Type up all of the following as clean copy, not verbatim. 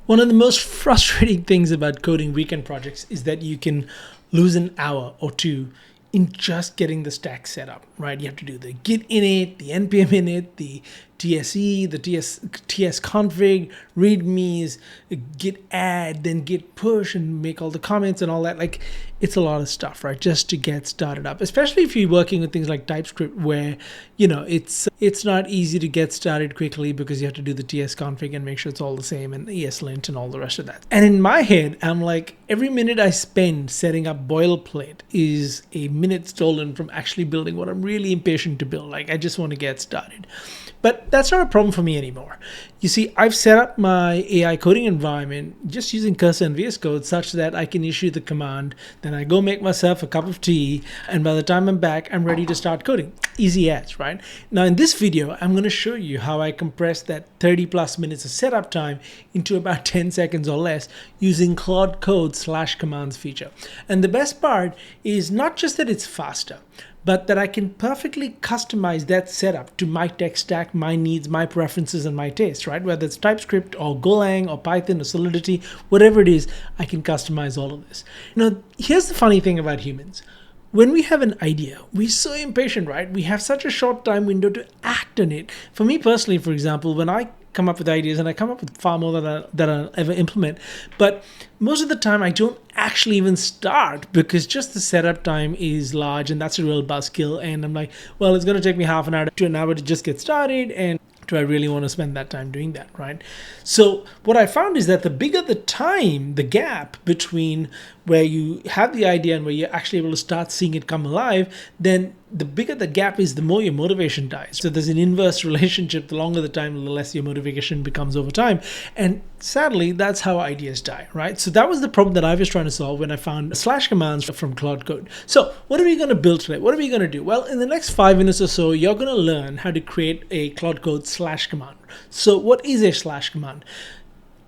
One of the most frustrating things about coding weekend projects is that you can lose an hour or two in just getting the stack set up, right? You have to do the git init, the npm init, the TSE, the TS config, readmes, git add, then git push and make all the comments and all that. Like, it's a lot of stuff, right? Just to get started up, especially if you're working with things like TypeScript where, it's not easy to get started quickly because you have to do the TS config and make sure it's all the same and ESLint and all the rest of that. And in my head, I'm like, every minute I spend setting up boilerplate is a minute stolen from actually building what I'm really impatient to build. Like, I just want to get started. But that's not a problem for me anymore. You see, I've set up my AI coding environment just using Cursor and VS Code such that I can issue the command, then I go make myself a cup of tea, and by the time I'm back, I'm ready to start coding. Easy as, right? Now in this video, I'm going to show you how I compress that 30 plus minutes of setup time into about 10 seconds or less using Claude Code /commands feature. And the best part is not just that it's faster, but that I can perfectly customize that setup to my tech stack, my needs, my preferences, and my tastes, right? Whether it's TypeScript or Golang or Python or Solidity, whatever it is, I can customize all of this. Now, here's the funny thing about humans. When we have an idea, we're so impatient, right? We have such a short time window to act on it. For me personally, for example, when I come up with ideas, and I come up with far more than I'll ever implement, but most of the time I don't actually even start because just the setup time is large, and that's a real buzzkill. And I'm like, well, it's going to take me half an hour to an hour to just get started, and do I really want to spend that time doing that, right? So what I found is that the bigger the time, the gap between where you have the idea and where you're actually able to start seeing it come alive, then the bigger the gap is, the more your motivation dies. So there's an inverse relationship. The longer the time, the less your motivation becomes over time. And sadly, that's how ideas die, right? So that was the problem that I was trying to solve when I found /commands from Claude Code. So what are we going to build today? What are we going to do? Well, in the next 5 minutes or so, you're going to learn how to create a Claude Code /command. So what is a /command?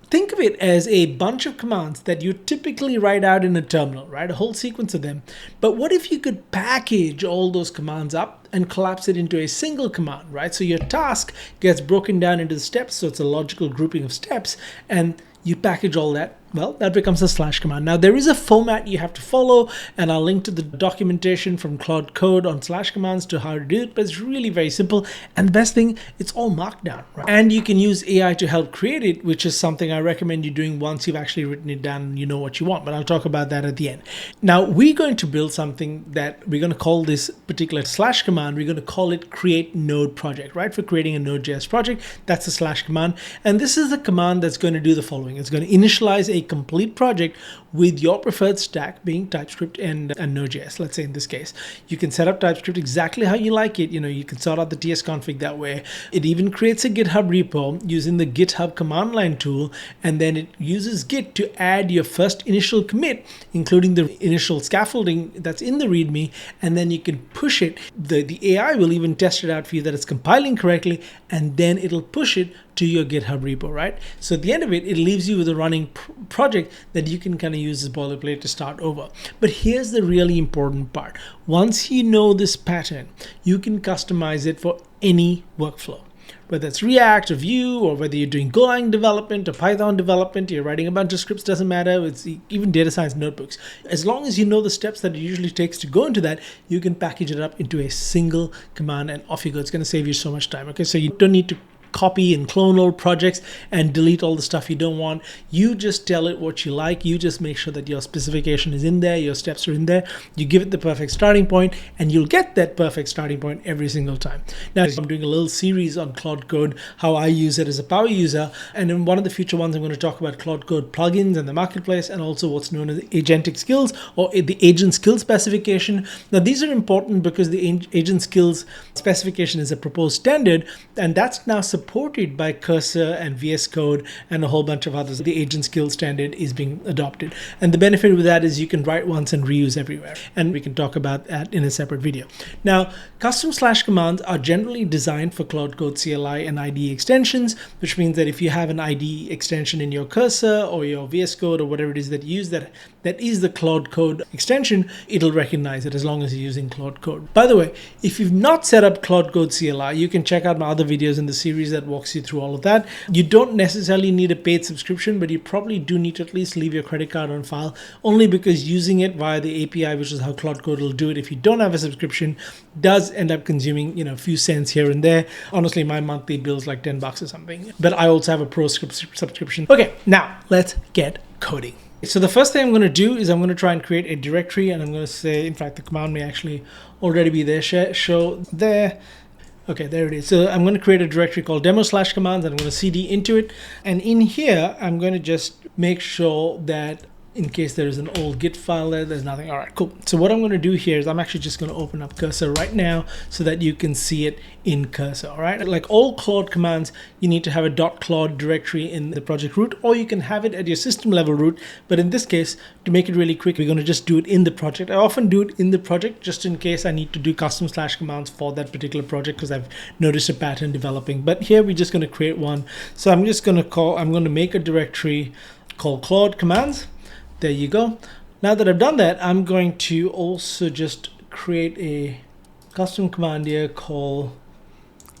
Think of it as a bunch of commands that you typically write out in a terminal, right? A whole sequence of them. But what if you could package all those commands up and collapse it into a single command, right? So your task gets broken down into steps, so it's a logical grouping of steps, and you package all that. Well, that becomes a /command. Now, there is a format you have to follow, and I'll link to the documentation from Claude Code on /commands to how to do it, but it's really very simple. And the best thing, it's all markdown, right? And you can use AI to help create it, which is something I recommend you doing once you've actually written it down and you know what you want, but I'll talk about that at the end. Now, we're going to build something that we're going to call this particular /command, we're going to call it create node project, right? For creating a Node.js project, that's a /command. And this is the command that's going to do the following. It's going to initialize a complete project with your preferred stack being TypeScript and Node.js. Let's say in this case, you can set up TypeScript exactly how you like it. You can sort out the TS config that way. It even creates a GitHub repo using the GitHub command line tool, and then it uses Git to add your first initial commit, including the initial scaffolding that's in the README, and then you can push it. The AI will even test it out for you that it's compiling correctly, and then it'll push it to your GitHub repo, right? So at the end of it, it leaves you with a running project that you can kind of use as boilerplate to start over. But here's the really important part. Once you know this pattern, you can customize it for any workflow. Whether it's React or Vue, or whether you're doing Golang development or Python development, you're writing a bunch of scripts, doesn't matter. It's even data science notebooks. As long as you know the steps that it usually takes to go into that, you can package it up into a single command and off you go. It's going to save you so much time. Okay, so you don't need to copy and clone old projects and delete all the stuff you don't want. You just tell it what you like. You just make sure that your specification is in there, your steps are in there. You give it the perfect starting point, and you'll get that perfect starting point every single time. Now, I'm doing a little series on Claude Code, how I use it as a power user. And in one of the future ones, I'm going to talk about Claude Code plugins and the marketplace, and also what's known as agentic skills or the agent skill specification. Now, these are important because the agent skills specification is a proposed standard, and that's now supported by Cursor and VS Code and a whole bunch of others. The agent skill standard is being adopted. And the benefit with that is you can write once and reuse everywhere. And we can talk about that in a separate video. Now, custom /commands are generally designed for Claude Code CLI and IDE extensions, which means that if you have an IDE extension in your Cursor or your VS Code or whatever it is that you use that is the Claude Code extension, it'll recognize it as long as you're using Claude Code. By the way, if you've not set up Claude Code CLI, you can check out my other videos in the series series that walks you through all of that. You don't necessarily need a paid subscription, but you probably do need to at least leave your credit card on file, only because using it via the API, which is how Claude Code will do it if you don't have a subscription, does end up consuming, a few cents here and there. Honestly, my monthly bill is like $10 or something, but I also have a pro subscription. Okay, now let's get coding. So the first thing I'm going to do is I'm going to try and create a directory, and I'm going to say, in fact, the command may actually already be there. Show there. Okay, there it is. So I'm going to create a directory called demo/commands, and I'm going to cd into it. And in here, I'm going to just make sure that in case there is an old Git file there's nothing. All right, cool. So what I'm going to do here is I'm actually just going to open up Cursor right now so that you can see it in Cursor. All right, like all Claude commands, you need to have a .claude directory in the project root, or you can have it at your system level root. But in this case, to make it really quick, we're going to just do it in the project. I often do it in the project just in case I need to do custom /commands for that particular project because I've noticed a pattern developing. But here we're just going to create one. So I'm going to make a directory called Claude commands. There you go. Now that I've done that, I'm going to also just create a custom command here called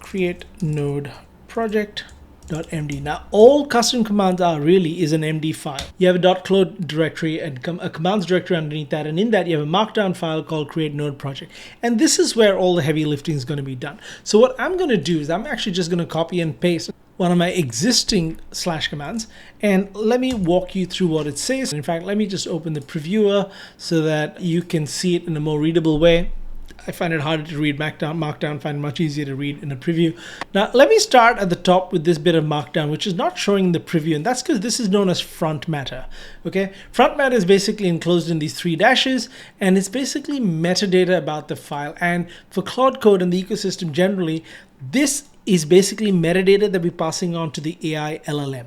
create node project.md. Now, all custom commands are really is an MD file. You have a .claude directory and a commands directory underneath that, and in that you have a markdown file called create node project. And this is where all the heavy lifting is going to be done. So what I'm going to do is I'm actually just going to copy and paste one of my existing /commands, and let me walk you through what it says. In fact, let me just open the previewer so that you can see it in a more readable way. I find it harder to read Markdown, find it much easier to read in a preview. Now, let me start at the top with this bit of Markdown, which is not showing the preview, and that's because this is known as front matter. Okay, front matter is basically enclosed in these 3 dashes, and it's basically metadata about the file. And for Claude Code and the ecosystem generally, this is basically metadata that we're passing on to the AI LLM.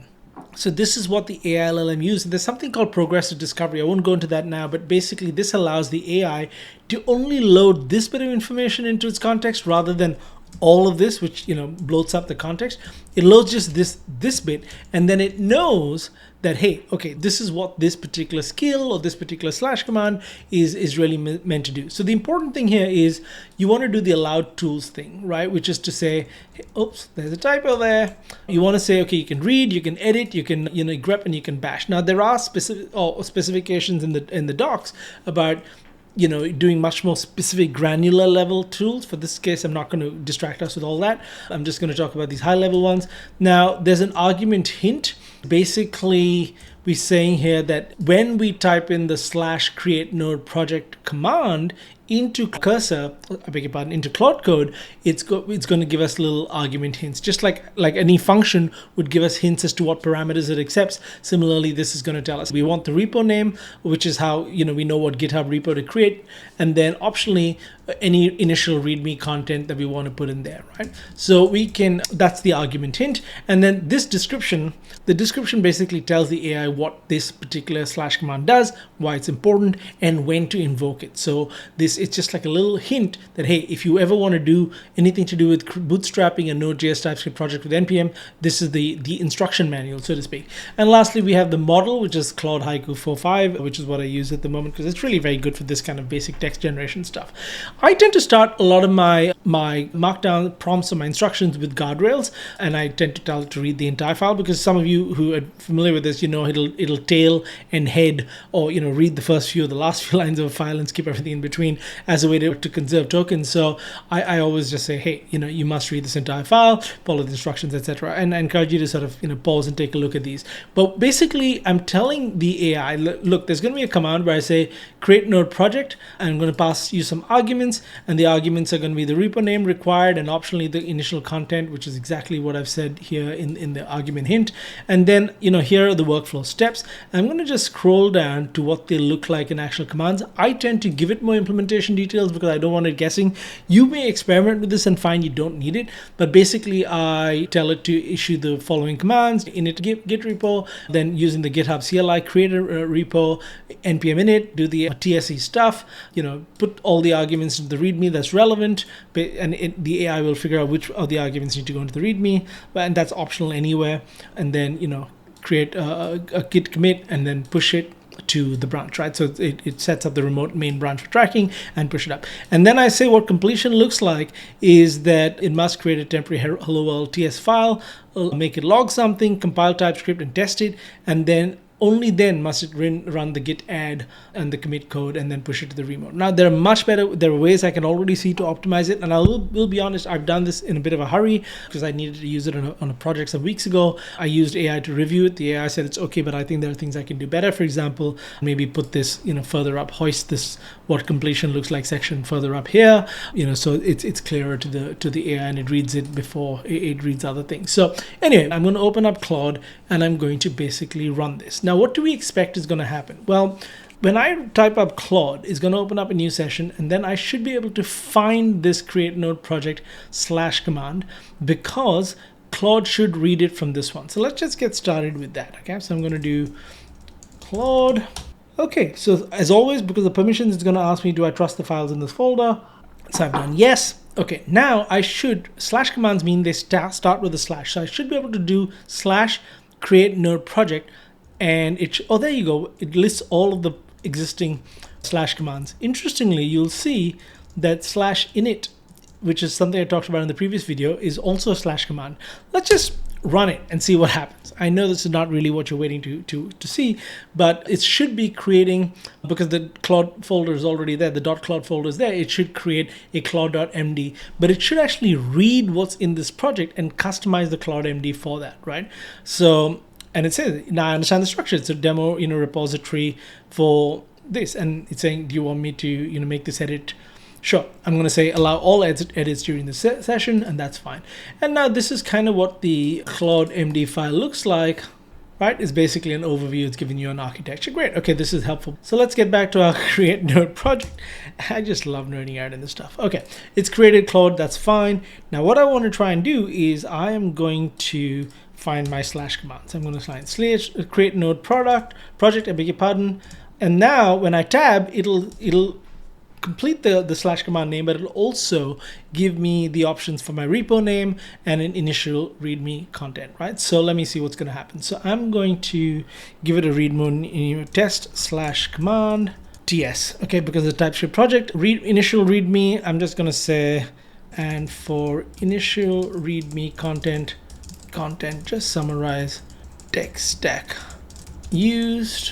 So this is what the AI LLM uses. There's something called progressive discovery. I won't go into that now, but basically this allows the AI to only load this bit of information into its context rather than all of this, which bloats up the context. It loads just this bit, and then it knows that, hey, okay, this is what this particular skill or this particular /command is really meant to do. So the important thing here is you want to do the allowed tools thing, right? Which is to say, hey, oops, there's a typo there. You want to say, okay, you can read, you can edit, you can grep, and you can bash. Now there are specifications in the docs about doing much more specific granular level tools. For this case, I'm not going to distract us with all that. I'm just going to talk about these high level ones. Now, there's an argument hint. Basically, we're saying here that when we type in the /create node project command into Cursor, into Claude Code, it's going to give us little argument hints, just like any function would give us hints as to what parameters it accepts. Similarly, this is going to tell us we want the repo name, which is how we know what GitHub repo to create, and then optionally any initial README content that we want to put in there, right? So that's the argument hint, and then this description. The description basically tells the AI what this particular /command does, why it's important, and when to invoke it. So it's just like a little hint that, hey, if you ever want to do anything to do with bootstrapping a Node.js TypeScript project with NPM, this is the instruction manual, so to speak. And lastly, we have the model, which is Claude Haiku 4.5, which is what I use at the moment because it's really very good for this kind of basic text generation stuff. I tend to start a lot of my markdown prompts or my instructions with guardrails, and I tend to tell it to read the entire file because some of you who are familiar with this, it'll tail and head, or read the first few or the last few lines of a file and skip everything in between as a way to conserve tokens. So I always just say, hey, you must read this entire file, follow the instructions, etc. And I encourage you to sort of pause and take a look at these. But basically, I'm telling the AI, look, there's going to be a command where I say create node project, and I'm going to pass you some arguments, and the arguments are going to be the repo name required and optionally the initial content, which is exactly what I've said here in the argument hint. And then, here are the workflow steps. I'm going to just scroll down to what they look like in actual commands. I tend to give it more implementation details because I don't want it guessing. You may experiment with this and find you don't need it, but basically I tell it to issue the following commands: init git repo, then using the GitHub CLI, create a repo, npm init, do the TSE stuff, put all the arguments into the README that's relevant, and the AI will figure out which of the arguments need to go into the README, and that's optional anywhere. And then create a git commit and then push it to the branch, right? So it sets up the remote main branch for tracking and push it up. And then I say what completion looks like is that it must create a temporary hello world TS file, make it log something, compile TypeScript and test it, and then only then must it run the git add and the commit code and then push it to the remote. Now there are ways I can already see to optimize it, and I will be honest, I've done this in a bit of a hurry because I needed to use it on a project some weeks ago. I used AI to review it. The AI said it's okay, but I think there are things I can do better. For example, maybe put this further up, hoist this what completion looks like section further up here, so it's clearer to the AI and it reads it before it reads other things. So anyway, I'm going to open up Claude and I'm going to basically run this. Now, what do we expect is going to happen? Well, when I type up Claude, it's going to open up a new session, and then I should be able to find this create node project / command, because Claude should read it from this one. So let's just get started with that. Okay, so I'm going to do Claude. Okay, so as always, because of permissions, it's going to ask me, do I trust the files in this folder? So I've done yes. Okay, now I should, / commands mean they start with a slash. So I should be able to do / create node project, and there you go. It lists all of the existing / commands. Interestingly, you'll see that /init, which is something I talked about in the previous video, is also a / command. Let's just run it and see what happens. I know this is not really what you're waiting to see, but it should be creating, because the Claude folder is already there, the .claude folder is there, it should create a claude.md, but it should actually read what's in this project and customize the claude.md for that, right? So, and it says, now I understand the structure. It's a demo, repository for this, and it's saying, do you want me to, make this edit? Sure, I'm going to say allow all edits during the session, and that's fine. And now this is kind of what the claude.md file looks like, right? It's basically an overview. It's giving you an architecture. Great. Okay, this is helpful. So let's get back to our create node project. I just love nerding out in this stuff. Okay, it's created Claude. That's fine. Now what I want to try and do is I am going to find my / commands. I'm going to find / create node project, I beg your pardon. And now when I tab, it'll complete the / command name, but it'll also give me the options for my repo name and an initial readme content, right? So let me see what's going to happen. So I'm going to give it a readme test / command ts, okay, because the TypeScript project initial readme, I'm just going to say, and for initial readme content, just summarize text stack used.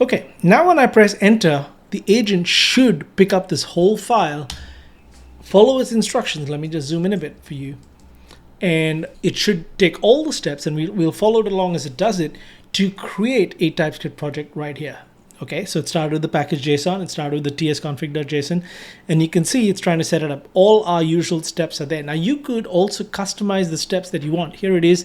Okay, now when I press enter, the agent should pick up this whole file, follow its instructions. Let me just zoom in a bit for you. And it should take all the steps, and we'll follow it along as it does it, to create a TypeScript project right here. Okay, so it started with the package.json, it started with the tsconfig.json, and you can see it's trying to set it up. All our usual steps are there. Now you could also customize the steps that you want. Here it is,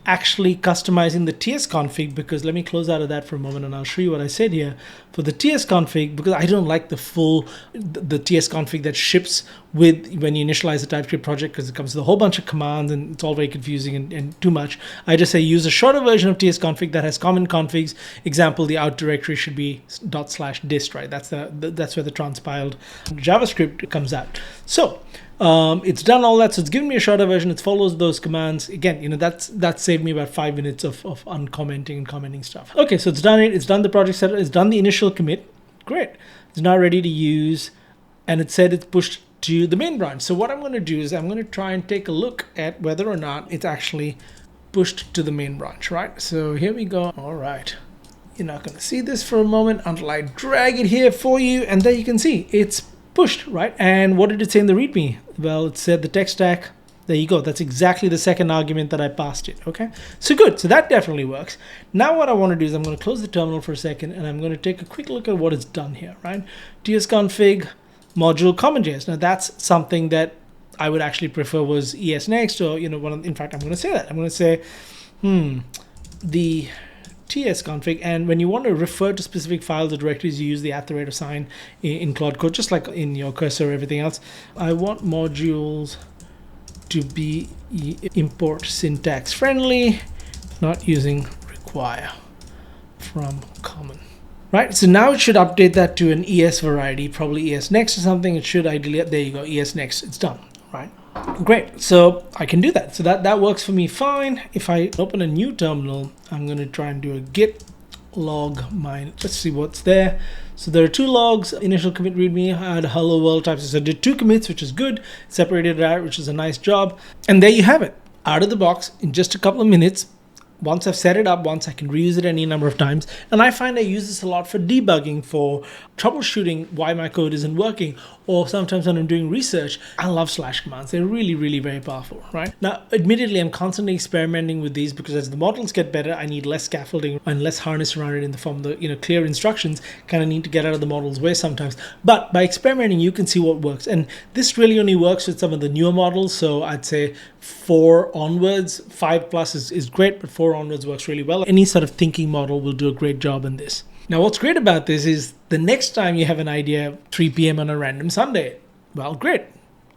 actually customizing the tsconfig, because let me close out of that for a moment and I'll show you what I said here. For the tsconfig, because I don't like the tsconfig that ships with when you initialize the TypeScript project, because it comes with a whole bunch of commands and it's all very confusing and too much. I just say use a shorter version of tsconfig that has common configs. Example, the out directory should be /dist, right? That's where the transpiled JavaScript comes out. So it's done all that, so it's given me a shorter version. It follows those commands. Again, that saved me about 5 minutes of uncommenting and commenting stuff. Okay, so it's done it. It's done the project setup. It's done the initial commit. Great. It's now ready to use, and it said it's pushed to the main branch. So what I'm going to do is I'm going to try and take a look at whether or not it's actually pushed to the main branch, right? So here we go. All right. You're not going to see this for a moment until I drag it here for you, and there you can see it's pushed, right? And what did it say in the README? Well, it said the text stack. There you go. That's exactly the second argument that I passed it. Okay, so good. So that definitely works. Now what I want to do is I'm going to close the terminal for a second, and I'm going to take a quick look at what it's done here, right? tsconfig module common.js. Now that's something that I would actually prefer was ESNext, or in fact, I'm going to say that. I'm going to say the tsconfig, and when you want to refer to specific files or directories, you use the @ sign in Claude Code, just like in your cursor or everything else. I want modules to be import syntax friendly, not using require from common. Right, so now it should update that to an ES variety, probably ESNext or something. It should ideally, there you go, ESNext, it's done, right? Great, so I can do that. So that works for me fine. If I open a new terminal, I'm going to try and do a git log mine. Let's see what's there. So there are 2 logs. Initial commit readme had hello world types. So I did 2 commits, which is good. Separated it out, which is a nice job. And there you have it. Out of the box in just a couple of minutes. Once I've set it up, once I can reuse it any number of times. And I find I use this a lot for debugging, for troubleshooting why my code isn't working, or sometimes when I'm doing research. I love slash commands. They're really, really very powerful, right? Now, admittedly, I'm constantly experimenting with these because as the models get better, I need less scaffolding and less harness around it in the form of the clear instructions. Kind of need to get out of the model's way sometimes. But by experimenting, you can see what works. And this really only works with some of the newer models. So I'd say 4 onwards, 5 plus is great, but 4 onwards works really well. Any sort of thinking model will do a great job in this. Now, what's great about this is the next time you have an idea, 3 p.m. on a random Sunday, well, great.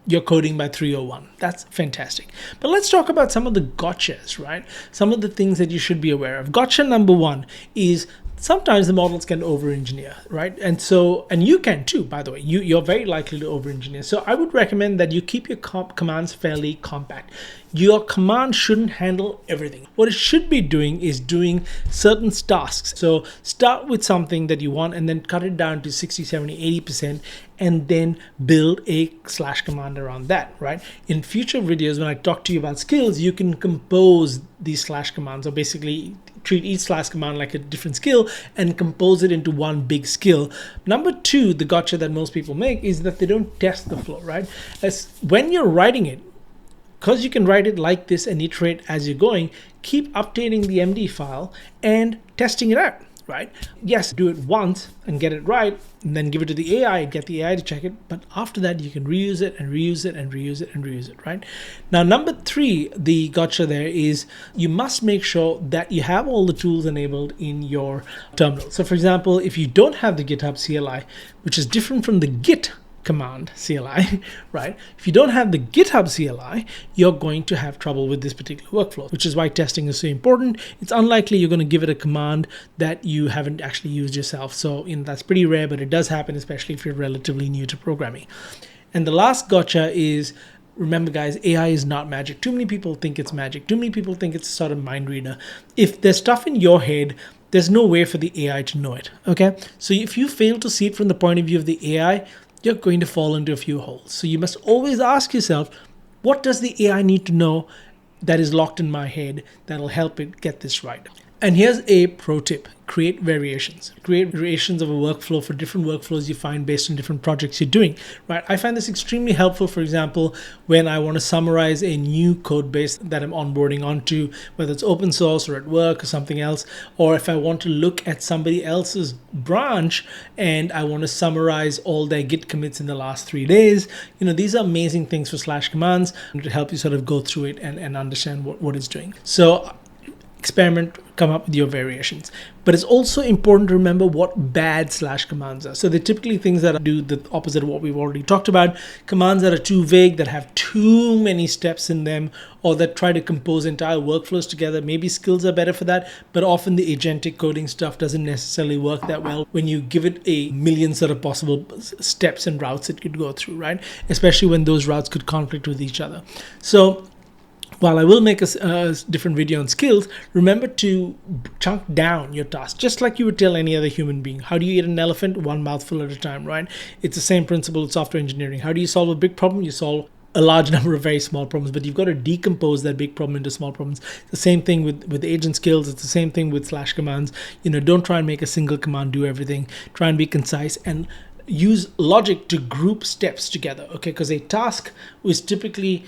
You're coding by 3:01. That's fantastic. But let's talk about some of the gotchas, right? Some of the things that you should be aware of. Gotcha number 1 is sometimes the models can over-engineer, right? And you can too, by the way. You're very likely to over-engineer. So I would recommend that you keep your commands fairly compact. Your command shouldn't handle everything. What it should be doing is doing certain tasks. So start with something that you want and then cut it down to 60, 70, 80%, and then build a slash command around that, right? In future videos, when I talk to you about skills, you can compose these slash commands, or basically treat each slash command like a different skill and compose it into one big skill. Number 2, the gotcha that most people make is that they don't test the flow, right? As when you're writing it, because you can write it like this and iterate as you're going, keep updating the MD file and testing it out, right? Yes, do it once and get it right, and then give it to the AI and get the AI to check it. But after that, you can reuse it and reuse it and reuse it and reuse it, right? Now, number 3, the gotcha there is you must make sure that you have all the tools enabled in your terminal. So for example, if you don't have the GitHub CLI, which is different from the Git command CLI, right? If you don't have the GitHub CLI, you're going to have trouble with this particular workflow, which is why testing is so important. It's unlikely you're going to give it a command that you haven't actually used yourself. So that's pretty rare, but it does happen, especially if you're relatively new to programming. And the last gotcha is, remember guys, AI is not magic. Too many people think it's magic. Too many people think it's a sort of mind reader. If there's stuff in your head, there's no way for the AI to know it, okay? So if you fail to see it from the point of view of the AI, you're going to fall into a few holes. So you must always ask yourself, what does the AI need to know that is locked in my head that'll help it get this right? And here's a pro tip. Create variations. Create variations of a workflow for different workflows you find based on different projects you're doing, right? I find this extremely helpful, for example, when I want to summarize a new code base that I'm onboarding onto, whether it's open source or at work or something else, or if I want to look at somebody else's branch and I want to summarize all their Git commits in the last 3 days. These are amazing things for slash commands to help you sort of go through it and understand what it's doing. So experiment, come up with your variations. But it's also important to remember what bad slash commands are. So they're typically things that do the opposite of what we've already talked about. Commands that are too vague, that have too many steps in them, or that try to compose entire workflows together. Maybe skills are better for that, but often the agentic coding stuff doesn't necessarily work that well when you give it a million sort of possible steps and routes it could go through, right? Especially when those routes could conflict with each other. So while I will make a different video on skills, remember to chunk down your task, just like you would tell any other human being. How do you eat an elephant? One mouthful at a time, right? It's the same principle with software engineering. How do you solve a big problem? You solve a large number of very small problems, but you've got to decompose that big problem into small problems. The same thing with agent skills. It's the same thing with slash commands. Don't try and make a single command do everything. Try and be concise and use logic to group steps together, okay? Because a task is typically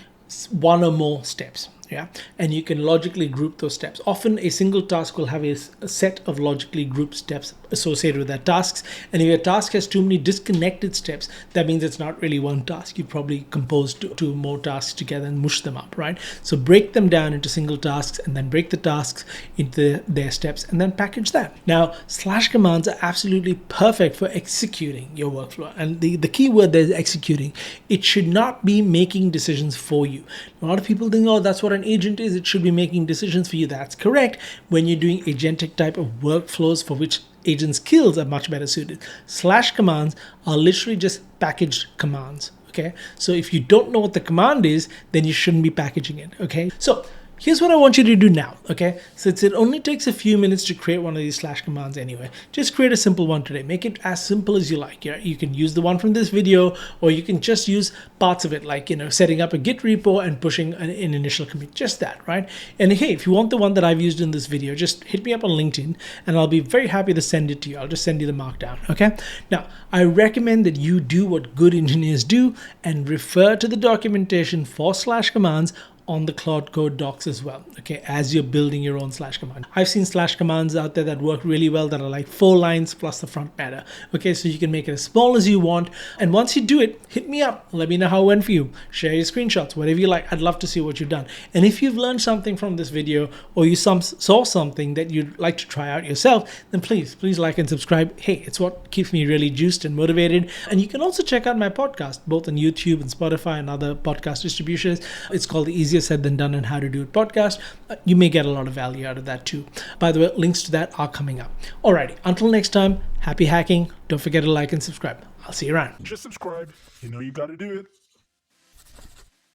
one or more steps, yeah, and you can logically group those steps. Often a single task will have a set of logically grouped steps associated with that tasks, and if your task has too many disconnected steps, that means it's not really one task. You probably compose two more tasks together and mush them up, right? So break them down into single tasks and then break the tasks into their steps and then package that. Now, slash commands are absolutely perfect for executing your workflow, and the key word there is executing. It should not be making decisions for you. A lot of people think, oh, that's what an agent is. It should be making decisions for you. That's correct when you're doing agentic type of workflows for which agent skills are much better suited. Slash commands are literally just packaged commands, okay? So if you don't know what the command is, then you shouldn't be packaging it, okay? So here's what I want you to do now, okay? Since it only takes a few minutes to create one of these slash commands anyway, just create a simple one today. Make it as simple as you like. Yeah, you can use the one from this video, or you can just use parts of it, like, you know, setting up a Git repo and pushing an initial commit, just that, right? And hey, if you want the one that I've used in this video, just hit me up on LinkedIn and I'll be very happy to send it to you. I'll just send you the markdown, okay? Now, I recommend that you do what good engineers do and refer to the documentation for slash commands on the Claude Code docs as well, okay, as you're building your own slash command. I've seen slash commands out there that work really well that are like 4 lines plus the front matter, okay? So you can make it as small as you want, and once you do it, hit me up, let me know how it went for you, share your screenshots, whatever you like. I'd love to see what you've done. And if you've learned something from this video, or you saw something that you'd like to try out yourself, then please like and subscribe. Hey, it's what keeps me really juiced and motivated. And you can also check out my podcast, both on YouTube and Spotify and other podcast distributions. It's called the Easier Said Than Done and How to Do It podcast. You may get a lot of value out of that too. By the way, links to that are coming up. Alrighty, until next time, happy hacking. Don't forget to like and subscribe. I'll see you around. Just subscribe. You know you got to do it.